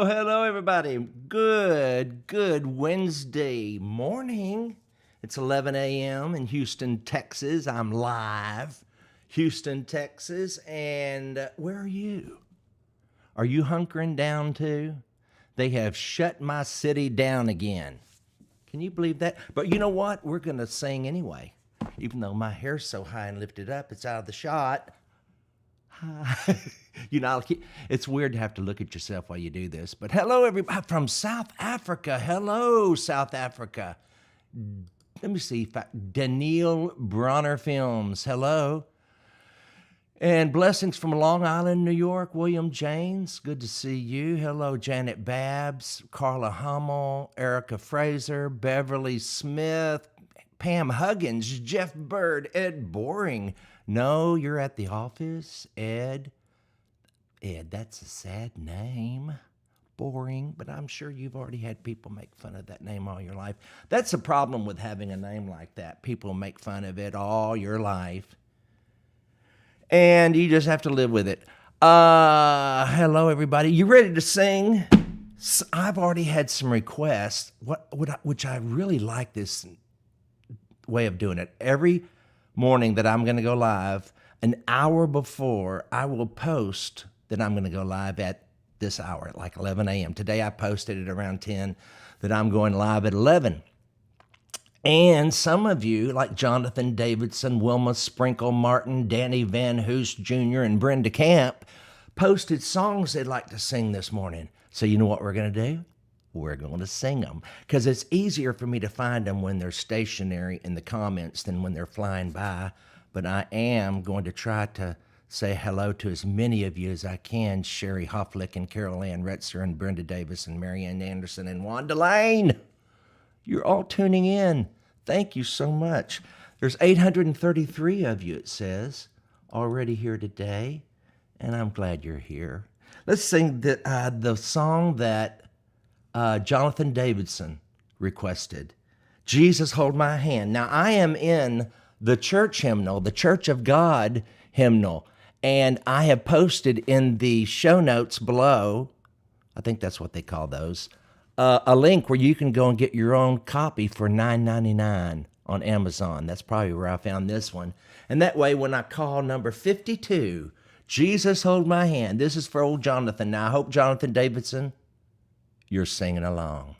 Hello, everybody. Good Wednesday morning. It's 11 a.m. in Houston, Texas. I'm live, Houston, Texas. And where are you? Are you hunkering down too? They have shut my city down again. Can you believe that? But you know what? We're going to sing anyway. Even though my hair's so high and lifted up, it's out of the shot. You know, it's weird to have to look at yourself while you do this. But hello, everybody from South Africa. Hello, South Africa. Let me see. Daniel Bronner Films. Hello. And blessings from Long Island, New York. William James. Good to see you. Hello, Janet Babs, Carla Hummel, Erica Fraser, Beverly Smith, Pam Huggins, Jeff Bird, Ed Boring. No, you're at the office, Ed. Ed, that's a sad name. Boring, but I'm sure you've already had people make fun of that name all your life. That's the problem with having a name like that. People make fun of it all your life. And you just have to live with it. Hello, everybody. You ready to sing? I've already had some requests, which I really like this way of doing it. Every morning that I'm going to go live, an hour before, I will post that I'm going to go live at this hour, at like 11 a.m. Today I posted at around 10 that I'm going live at 11. And some of you, like Jonathan Davidson, Wilma Sprinkle Martin, Danny Van Hoos Jr., and Brenda Camp, posted songs they'd like to sing this morning. So you know what we're going to do? We're going to sing them, because it's easier for me to find them when they're stationary in the comments than when they're flying by. But I am going to try to say hello to as many of you as I can. Sherry Hofflick and Carol Ann Retzer and Brenda Davis and Marianne Anderson and Wanda Lane. You're all tuning in. Thank you so much. There's 833 of you, it says, already here today, and I'm glad you're here. Let's sing the song that Jonathan Davidson requested, Jesus Hold My Hand. Now, I am in the church hymnal, the Church of God hymnal, and I have posted in the show notes below, I think that's what they call those, a link where you can go and get your own copy for $9.99 on Amazon. That's probably where I found this one. And that way, when I call number 52, Jesus Hold My Hand, this is for old Jonathan. Now, I hope, Jonathan Davidson, you're singing along.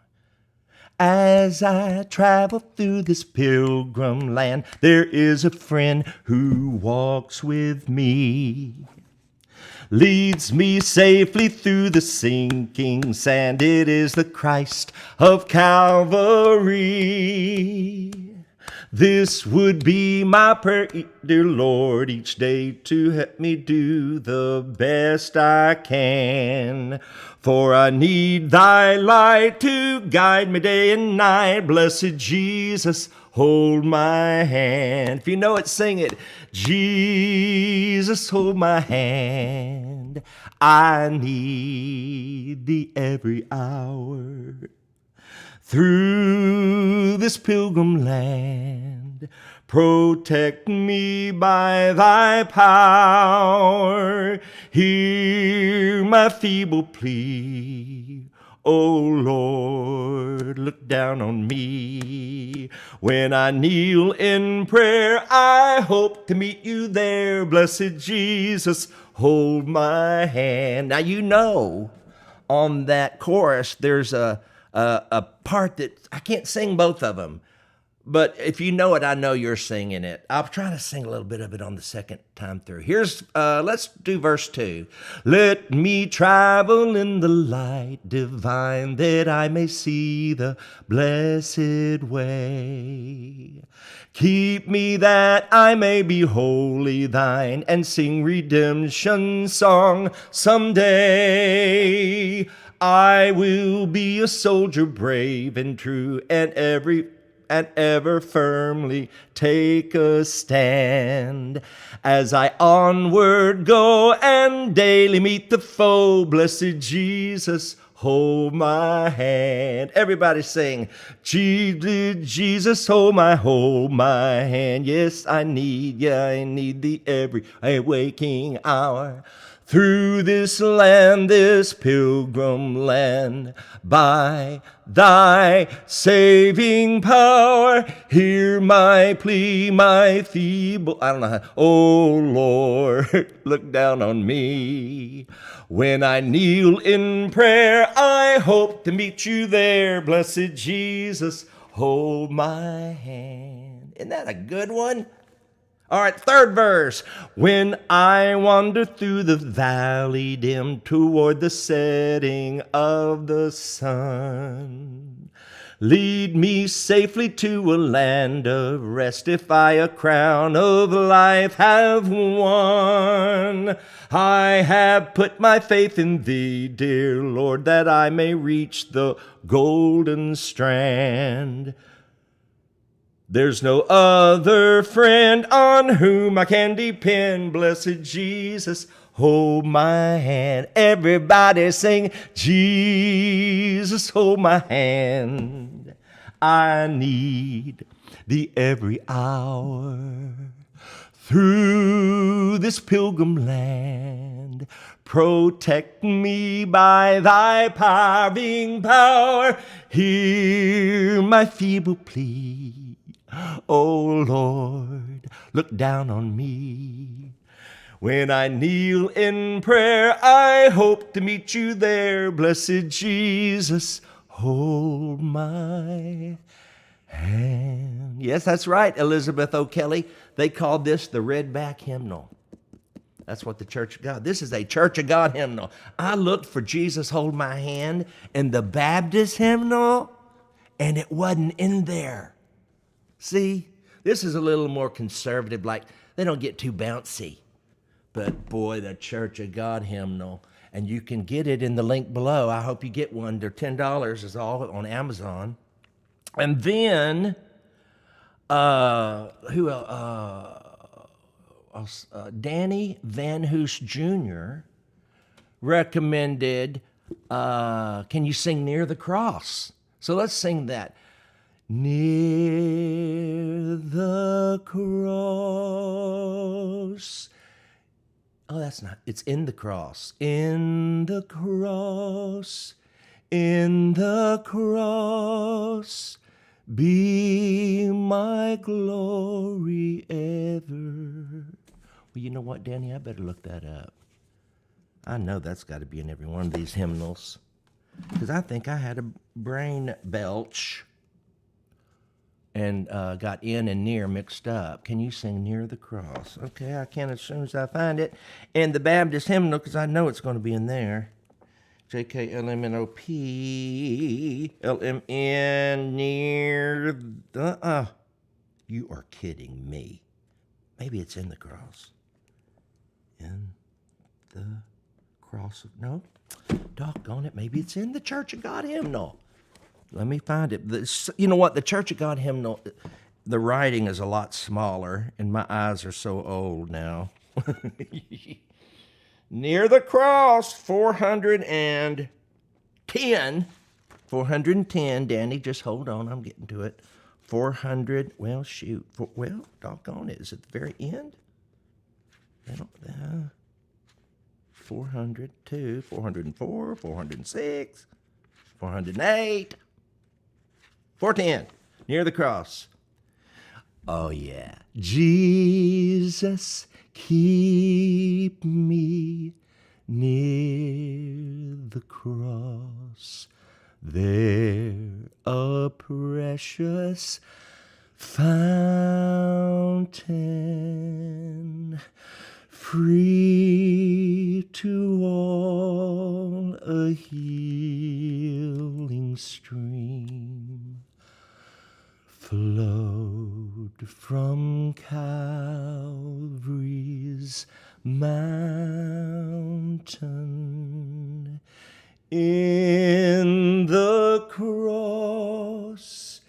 As I travel through this pilgrim land, there is a friend who walks with me. Leads me safely through the sinking sand. It is the Christ of Calvary. This would be my prayer, dear Lord, each day to help me do the best I can. For I need thy light to guide me day and night. Blessed Jesus, hold my hand. If you know it, sing it. Jesus, hold my hand. I need thee every hour. Through this pilgrim land, protect me by thy power. Hear my feeble plea. O Lord, look down on me. When I kneel in prayer, I hope to meet you there. Blessed Jesus, hold my hand. Now you know, on that chorus, there's a part that I can't sing both of them. But if you know it, I know you're singing it. I'll try to sing a little bit of it on the second time through. Let's do verse 2. Let me travel in the light divine, that I may see the blessed way. Keep me that I may be wholly thine, and sing redemption song someday. I will be a soldier brave and true, and ever firmly take a stand. As I onward go and daily meet the foe, blessed Jesus, hold my hand. Everybody sing, Jesus, hold my hand. Yes, I need thee every waking hour. Through this land, this pilgrim land, by thy saving power, hear my plea, my feeble, oh Lord, look down on me. When I kneel in prayer, I hope to meet you there. Blessed Jesus, hold my hand. Isn't that a good one? All right, third verse. When I wander through the valley dim toward the setting of the sun, lead me safely to a land of rest if I a crown of life have won. I have put my faith in thee, dear Lord, that I may reach the golden strand. There's no other friend on whom I can depend. Blessed Jesus, hold my hand. Everybody sing, Jesus, hold my hand. I need thee every hour. Through this pilgrim land, protect me by thy parving power. Hear my feeble plea. O Lord, look down on me. When I kneel in prayer, I hope to meet you there. Blessed Jesus, hold my hand. Yes, that's right, Elizabeth O'Kelly. They called this the Redback Hymnal. That's what the Church of God. This is a Church of God hymnal. I looked for Jesus, hold my hand in the Baptist hymnal, and it wasn't in there. See, this is a little more conservative, like they don't get too bouncy. But boy, the Church of God hymnal, and you can get it in the link below. I hope you get one. They're $10 is all on Amazon. And then, Danny Van Hoos Jr. recommended, can you sing Near the Cross? So let's sing that. Near the cross. Oh, that's not. It's in the cross. In the cross. In the cross. Be my glory ever. Well, you know what, Danny? I better look that up. I know that's got to be in every one of these hymnals. Because I think I had a brain belch and got in and near mixed up. Can you sing Near the Cross? Okay, I can as soon as I find it. And the Baptist hymnal, because I know it's going to be in there. JKLMNOP, LMN, near the, You are kidding me. Maybe it's in the cross. In the cross of, no, doggone it. Maybe it's in the Church of God hymnal. Let me find it. You know what? The Church of God hymnal, the writing is a lot smaller, and my eyes are so old now. Near the cross, 410. 410. Danny, just hold on. I'm getting to it. 400. Well, shoot. Well, doggone it. Is it the very end? 402, 404, 406, 408, 410. Near the cross. Oh, yeah. Jesus, keep me near the cross. There a precious fountain, free to all, a healing stream, flowed from Calvary's mountain. In the cross,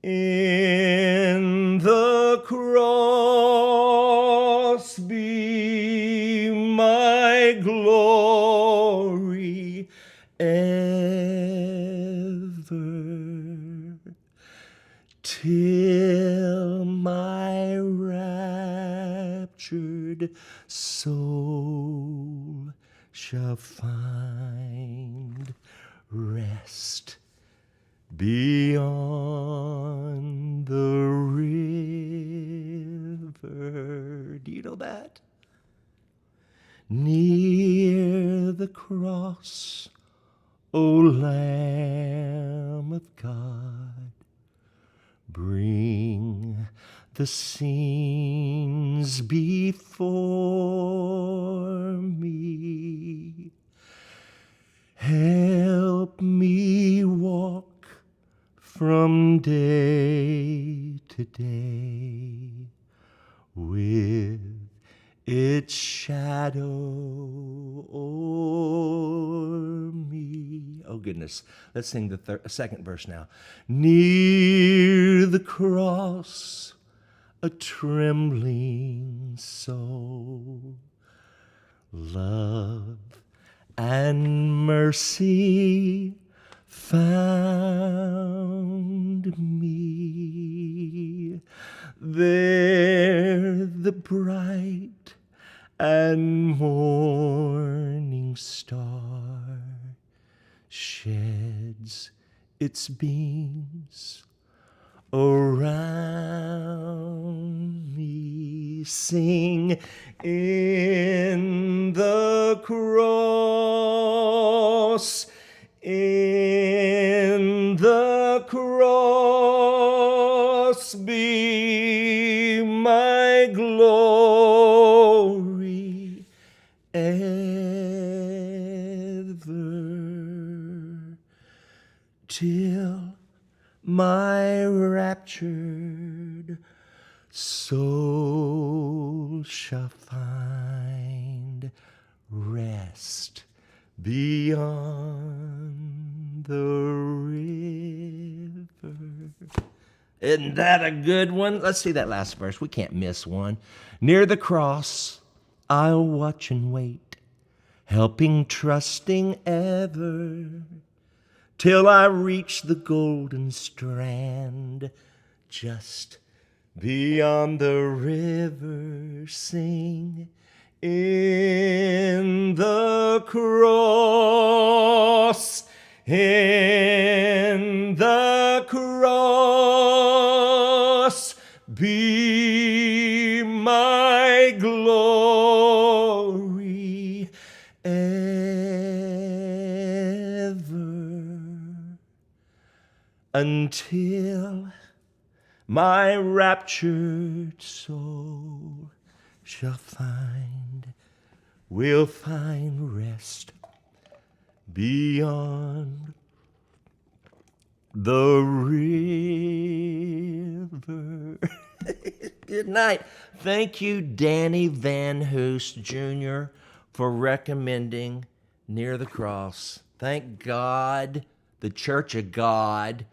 in the cross be my glory ever, till my raptured soul shall find rest beyond the river. Do you know that? Near the cross, O Lamb of God, bring the scenes before me. Help me walk from day to day with its shadow o'er me. Oh, goodness. Let's sing the second verse now. Near the cross, a trembling soul, love and mercy found me. There the bright and morning star sheds its beams around me. Sing, in the cross, in the cross be my glory ever, till my raptured soul shall find rest beyond the river. Isn't that a good one? Let's see that last verse. We can't miss one. Near the cross, I'll watch and wait, helping, trusting ever, till I reach the golden strand, just beyond the river. Sing, in the cross, in the cross be my glory ever, until my raptured soul will find rest beyond the river. Good night. Thank you, Danny Van Hoos Jr., for recommending Near the Cross. Thank God the Church of God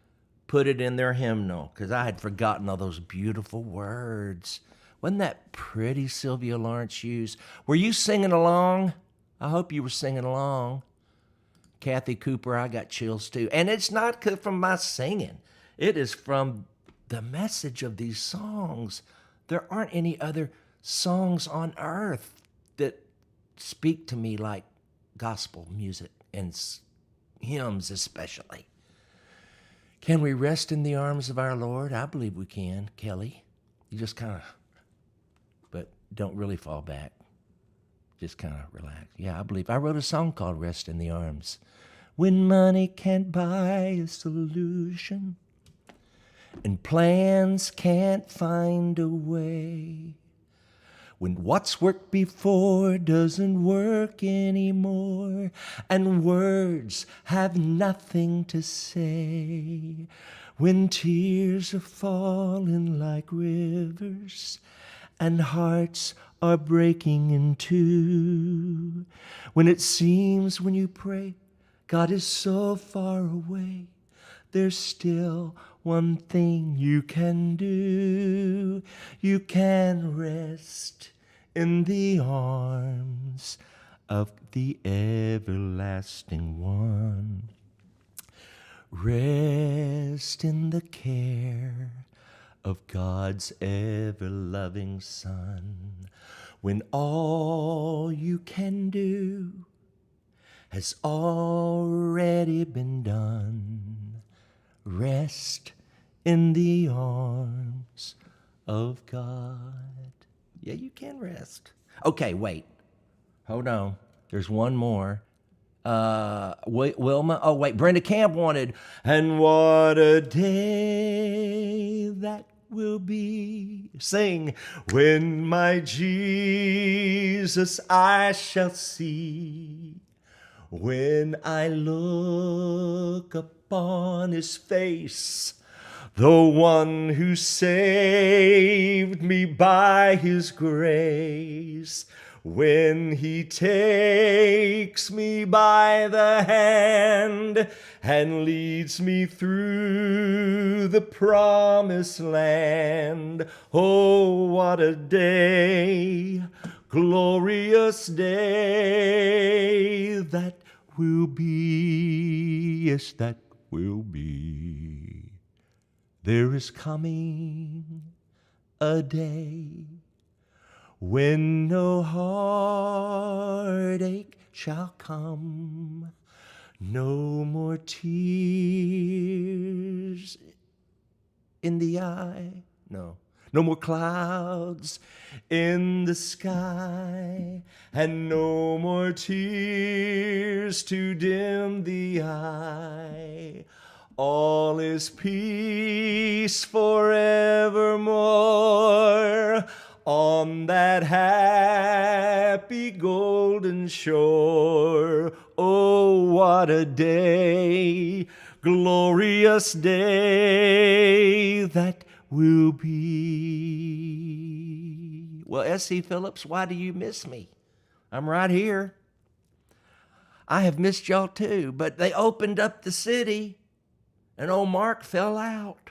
put it in their hymnal, because I had forgotten all those beautiful words. Wasn't that pretty, Sylvia Lawrence Hughes? Were you singing along? I hope you were singing along. Kathy Cooper, I got chills too. And it's not from my singing. It is from the message of these songs. There aren't any other songs on earth that speak to me like gospel music and hymns especially. Can we rest in the arms of our Lord? I believe we can, Kelly. You just kind of, but don't really fall back. Just kind of relax. Yeah, I believe. I wrote a song called Rest in the Arms. When money can't buy a solution and plans can't find a way, when what's worked before doesn't work anymore and words have nothing to say, when tears are falling like rivers and hearts are breaking in two, when it seems when you pray God is so far away, there's still one thing you can do. You can rest in the arms of the everlasting one. Rest in the care of God's ever-loving Son, when all you can do has already been done. Rest in the arms of God. Yeah, you can rest. Okay, wait. Hold on. There's one more. Wilma. Oh, wait. Brenda Camp wanted, and what a day that will be. Sing, when my Jesus I shall see. When I look upon his face, the one who saved me by his grace, when he takes me by the hand and leads me through the promised land. Oh, what a day, glorious day that will be, yes, that will be. There is coming a day when no heartache shall come, no more tears in the eye, no more clouds in the sky, and no more tears to dim the eye. All is peace forevermore on that happy golden shore. Oh, what a day, glorious day that will be. Well, S.C. Phillips, why do you miss me? I'm right here. I have missed y'all too, but they opened up the city and old Mark fell out.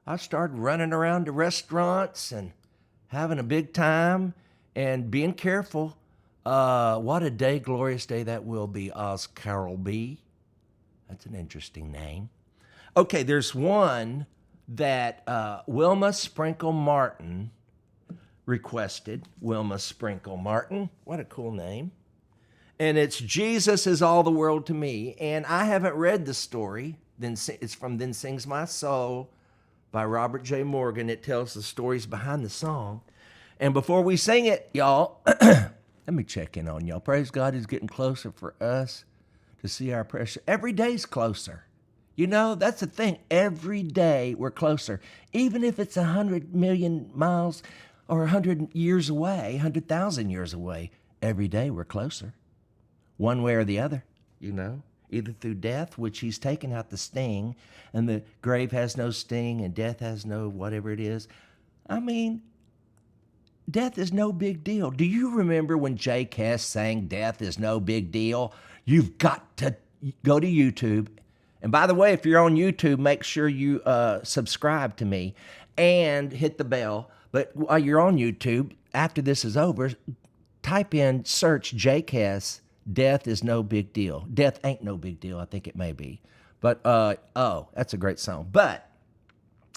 I started running around to restaurants and having a big time and being careful. What a day, glorious day that will be, Oz Carol B. That's an interesting name. Okay, there's one that Wilma Sprinkle Martin requested. Wilma Sprinkle Martin, what a cool name. And it's Jesus is All the World to Me. And I haven't read the story. It's from Then Sings My Soul by Robert J. Morgan. It tells the stories behind the song. And before we sing it, y'all, let me check in on y'all. Praise God, is getting closer for us to see our precious. Every day's closer. You know, that's the thing. Every day we're closer. Even if it's 100 million miles or 100 years away, 100,000 years away, every day we're closer. One way or the other, you know. Either through death, which he's taken out the sting, and the grave has no sting, and death has no whatever it is. I mean, death is no big deal. Do you remember when J. Cass sang Death is No Big Deal? You've got to go to YouTube. And by the way, if you're on YouTube, make sure you subscribe to me and hit the bell. But while you're on YouTube, after this is over, search J. Cass, Death is No Big Deal. Death ain't no big deal, I think it may be. But, that's a great song. But,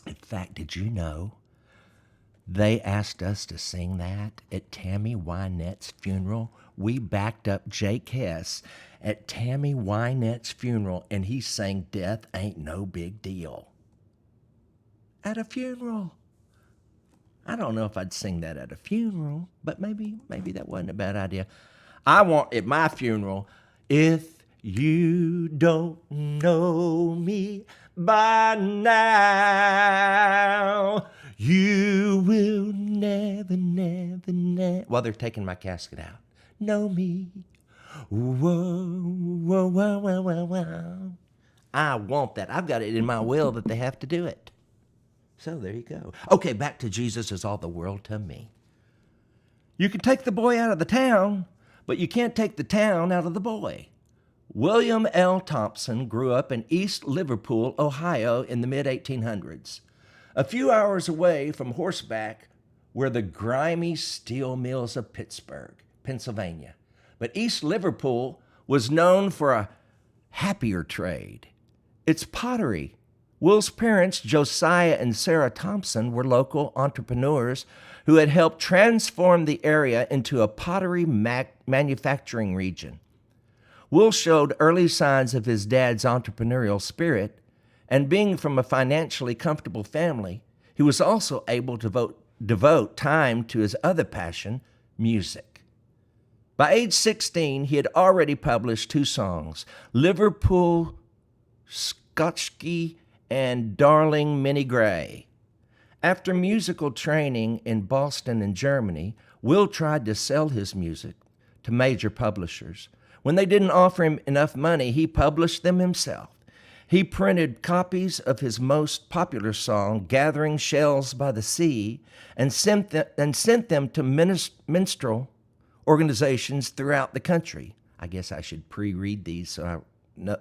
in fact, did you know they asked us to sing that at Tammy Wynette's funeral? We backed up J. Cass at Tammy Wynette's funeral, and he sang Death Ain't No Big Deal. At a funeral. I don't know if I'd sing that at a funeral, but maybe that wasn't a bad idea. I want at my funeral, if you don't know me by now, you will never, while they're taking my casket out, know me. Whoa, whoa, whoa, whoa, whoa, whoa. I want that. I've got it in my will that they have to do it. So there you go. Okay, back to Jesus is all the world to me. You can take the boy out of the town, but you can't take the town out of the boy. William L. Thompson grew up in East Liverpool, Ohio in the mid-1800s. A few hours away from Horseback were the grimy steel mills of Pittsburgh, Pennsylvania. But East Liverpool was known for a happier trade. Its pottery. Will's parents, Josiah and Sarah Thompson, were local entrepreneurs who had helped transform the area into a pottery manufacturing region. Will showed early signs of his dad's entrepreneurial spirit, and being from a financially comfortable family, he was also able to devote time to his other passion, music. By age 16, he had already published 2 songs, Liverpool Scotchkie and Darling Minnie Gray. After musical training in Boston and Germany, Will tried to sell his music to major publishers. When they didn't offer him enough money, he published them himself. He printed copies of his most popular song, Gathering Shells by the Sea, and sent them to minstrel organizations throughout the country. I guess I should pre-read these so I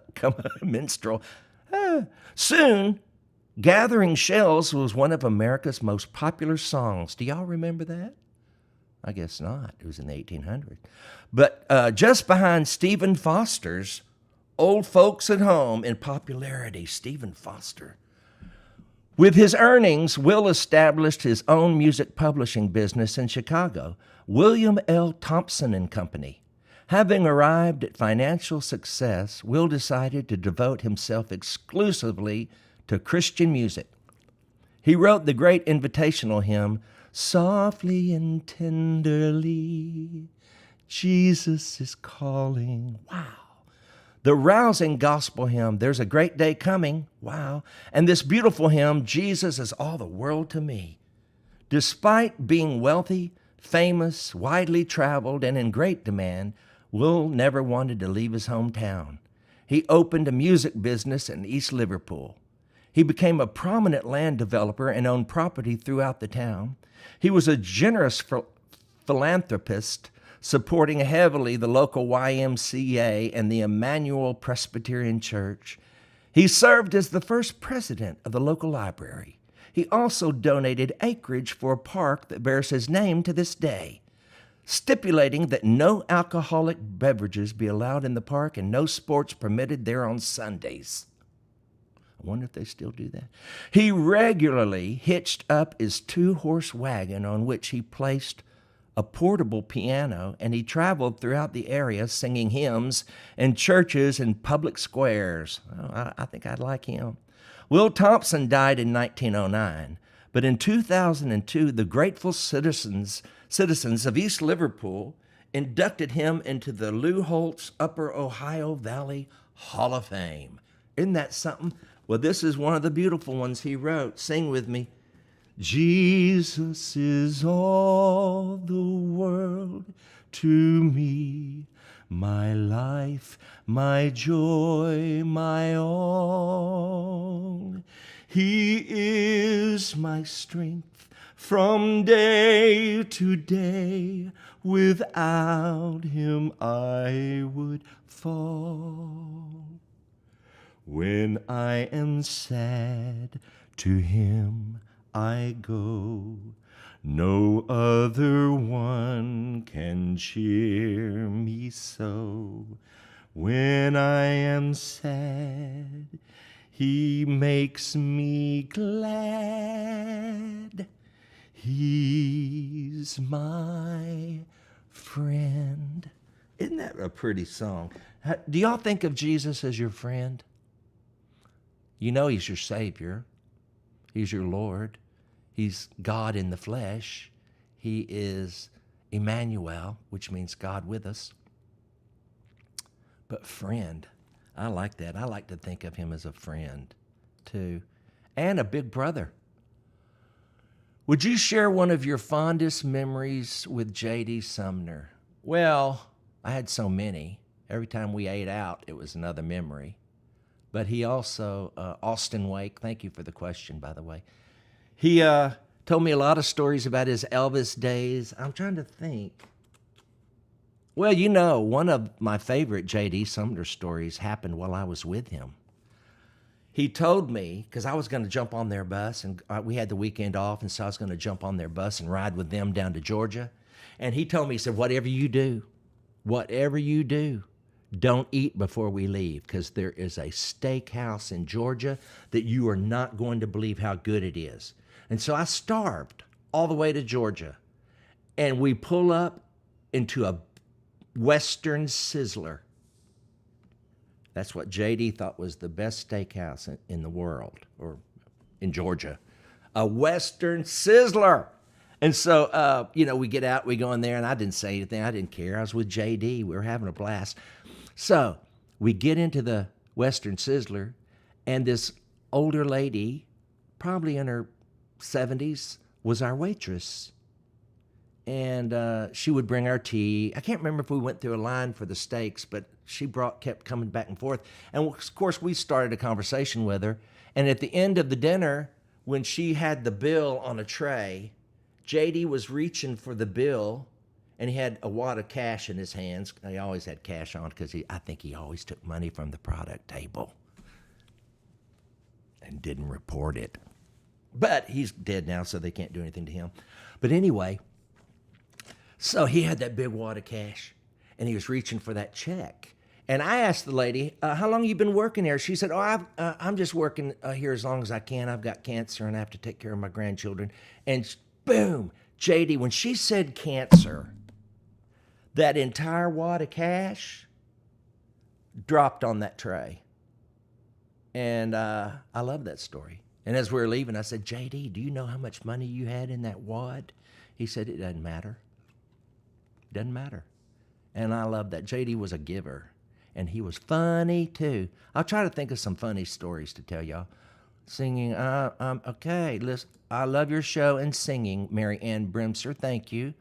become a minstrel. Soon, Gathering Shells was one of America's most popular songs. Do y'all remember that? I guess not. It was in the 1800s. But just behind Stephen Foster's Old Folks at Home in popularity, Stephen Foster. With his earnings, Will established his own music publishing business in Chicago, William L. Thompson and Company. Having arrived at financial success, Will decided to devote himself exclusively to Christian music. He wrote the great invitational hymn, Softly and Tenderly, Jesus is Calling. Wow. The rousing gospel hymn, There's a Great Day Coming. Wow. And this beautiful hymn, Jesus is All the World to Me. Despite being wealthy, famous, widely traveled, and in great demand, Will never wanted to leave his hometown. He opened a music business in East Liverpool. He became a prominent land developer and owned property throughout the town. He was a generous philanthropist, supporting heavily the local YMCA and the Emmanuel Presbyterian Church. He served as the first president of the local library. He also donated acreage for a park that bears his name to this day, stipulating that no alcoholic beverages be allowed in the park and no sports permitted there on Sundays. I wonder if they still do that. He regularly hitched up his 2-horse wagon on which he placed a portable piano, and he traveled throughout the area singing hymns in churches and public squares. Oh, I think I'd like him. Will Thompson died in 1909, but in 2002, the grateful citizens of East Liverpool inducted him into the Lou Holtz Upper Ohio Valley Hall of Fame. Isn't that something? Well, this is one of the beautiful ones he wrote. Sing with me. Jesus is all the world to me, my life, my joy, my all. He is my strength From day to day, without him I would fall. When I am sad, to him I go. No other one can cheer me so. When I am sad, he makes me glad. He's my friend. Isn't that a pretty song? Do y'all think of Jesus as your friend? You know he's your Savior. He's your Lord. He's God in the flesh. He is Emmanuel, which means God with us. But friend, I like that. I like to think of him as a friend too, and a big brother. Would you share one of your fondest memories with JD Sumner? Well, I had so many. Every time we ate out, it was another memory. But he also, Austin Wake, thank you for the question, by the way. He told me a lot of stories about his Elvis days. I'm trying to think. Well, you know, one of my favorite JD Sumner stories happened while I was with him. He told me, because I was going to jump on their bus, and we had the weekend off, and so I was going to jump on their bus and ride with them down to Georgia. And he told me, he said, whatever you do, don't eat before we leave, because there is a steakhouse in Georgia that you are not going to believe how good it is. And so I starved all the way to Georgia, and we pull up into a Western Sizzler. That's what JD thought was the best steakhouse in the world, or in Georgia. A Western Sizzler. And so, we get out, we go in there, and I didn't say anything. I didn't care. I was with JD. We were having a blast. So we get into the Western Sizzler, and this older lady, probably in her 70s, was our waitress. And she would bring our tea. I can't remember if we went through a line for the steaks, but she kept coming back and forth. And of course, we started a conversation with her. And at the end of the dinner, when she had the bill on a tray, JD was reaching for the bill, and he had a wad of cash in his hands. He always had cash on because I think he always took money from the product table and didn't report it. But he's dead now, so they can't do anything to him. But anyway, so he had that big wad of cash, and he was reaching for that check. And I asked the lady, how long have you been working here? She said, I'm just working here as long as I can. I've got cancer, and I have to take care of my grandchildren. And boom, JD, when she said cancer, that entire wad of cash dropped on that tray. And I love that story. And as we were leaving, I said, JD, do you know how much money you had in that wad? He said, it doesn't matter. Doesn't matter. And I love that. JD was a giver, and he was funny too. I'll try to think of some funny stories to tell y'all. Singing, okay, listen, I love your show and singing, Mary Ann Brimser, thank you.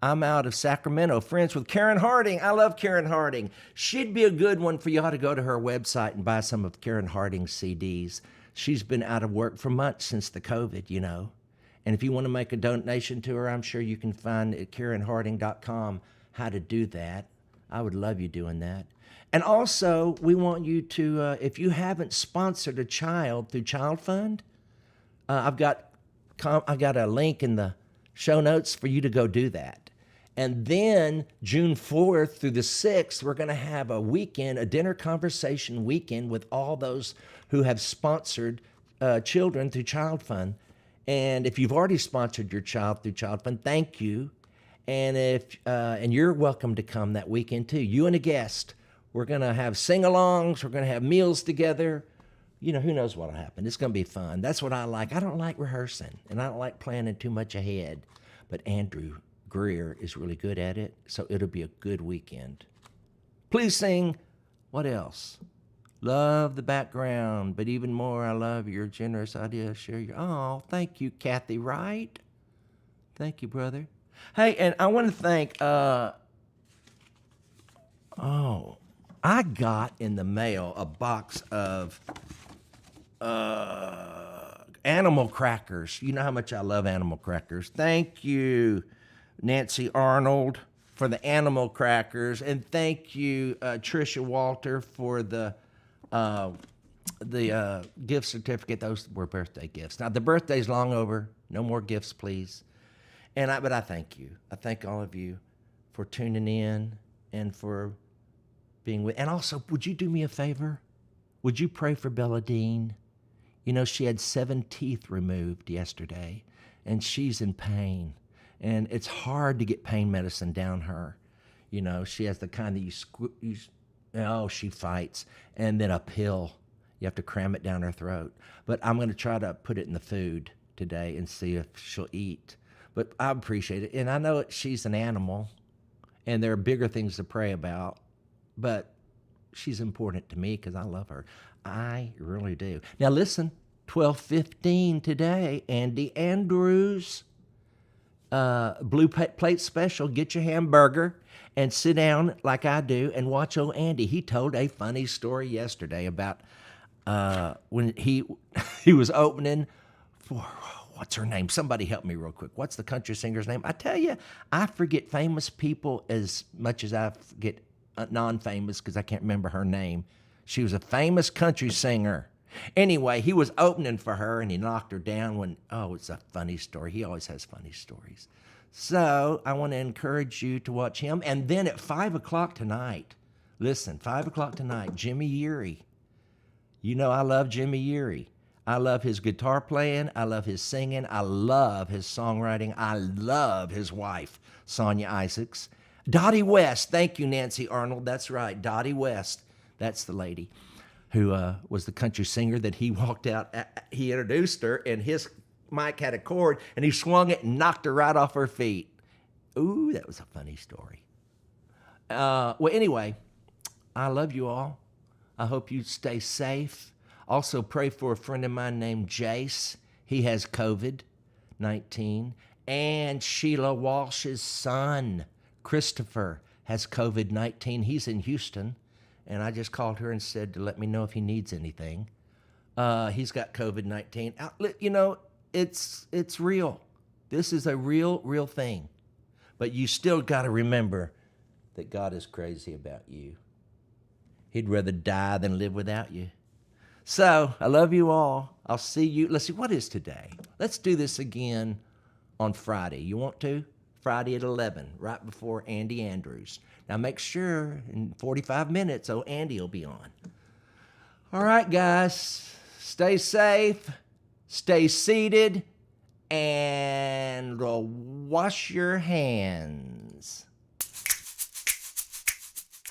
I'm out of Sacramento, friends with Karen Harding. I love Karen Harding. She'd be a good one for y'all to go to her website and buy some of Karen Harding's CDs. She's been out of work for months since the COVID, you know. And if you want to make a donation to her, I'm sure you can find at KarenHarding.com how to do that. I would love you doing that. And also, we want you to, if you haven't sponsored a child through Child Fund, I've got a link in the show notes for you to go do that. And then June 4th through the 6th, we're going to have a weekend, a dinner conversation weekend with all those who have sponsored children through Child Fund. And if you've already sponsored your child through Child Fund, thank you. And and you're welcome to come that weekend too. You and a guest. We're going to have sing-alongs. We're going to have meals together. You know, who knows what will happen. It's going to be fun. That's what I like. I don't like rehearsing, and I don't like planning too much ahead. But Andrew Greer is really good at it, so it'll be a good weekend. Please sing, what else? Love the background, but even more, I love your generous idea. Share your, oh, thank you, Kathy Wright. Thank you, brother. Hey, and I want to thank, I got in the mail a box of animal crackers. You know how much I love animal crackers. Thank you, Nancy Arnold, for the animal crackers. And thank you, Tricia Walter, for the gift certificate. Those were birthday gifts. Now, the birthday's long over. No more gifts, please. But I thank you. I thank all of you for tuning in and for being with. And also, would you do me a favor? Would you pray for Bella Dean? You know, she had 7 teeth removed yesterday, and she's in pain. And it's hard to get pain medicine down her. You know, she has the kind that she fights. And then a pill. You have to cram it down her throat. But I'm going to try to put it in the food today and see if she'll eat. But I appreciate it. And I know she's an animal, and there are bigger things to pray about. But she's important to me because I love her. I really do. Now listen, 12:15 today, Andy Andrews, Blue Plate Special. Get your hamburger and sit down like I do and watch old Andy. He told a funny story yesterday about when he was opening for, what's her name? Somebody help me real quick. What's the country singer's name? I tell you, I forget famous people as much as I forget non-famous because I can't remember her name. She was a famous country singer. Anyway, he was opening for her and he knocked her down it's a funny story. He always has funny stories. So I want to encourage you to watch him. And then at 5 o'clock tonight, listen, 5 o'clock tonight, Jimmy Yeary. You know I love Jimmy Yeary. I love his guitar playing. I love his singing. I love his songwriting. I love his wife, Sonia Isaacs. Dottie West. Thank you, Nancy Arnold. That's right, Dottie West. That's the lady who was the country singer that he walked out. He introduced her, and his mic had a cord, and he swung it and knocked her right off her feet. Ooh, that was a funny story. Anyway, I love you all. I hope you stay safe. Also, pray for a friend of mine named Jace. He has COVID-19. And Sheila Walsh's son, Christopher, has COVID-19. He's in Houston. And I just called her and said to let me know if he needs anything. He's got COVID-19. You know, it's real. This is a real thing. But you still got to remember that God is crazy about you. He'd rather die than live without you. So, I love you all. I'll see you. Let's see, what is today? Let's do this again on Friday. You want to? Friday at 11, right before Andy Andrews. Now, make sure in 45 minutes, Andy will be on. All right, guys. Stay safe. Stay seated. And wash your hands.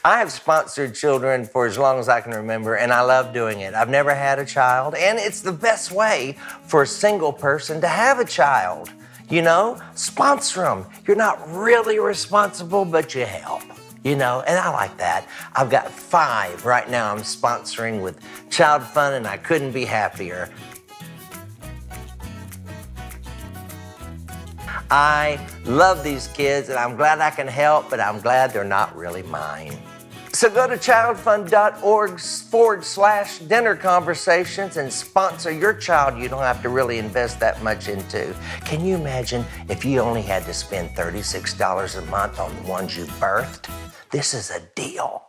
I have sponsored children for as long as I can remember, and I love doing it. I've never had a child, and it's the best way for a single person to have a child. You know, sponsor them. You're not really responsible, but you help. You know, and I like that. I've got 5 right now I'm sponsoring with Child Fund, and I couldn't be happier. I love these kids, and I'm glad I can help, but I'm glad they're not really mine. So go to childfund.org/dinner conversations and sponsor your child you don't have to really invest that much into. Can you imagine if you only had to spend $36 a month on the ones you birthed? This is a deal.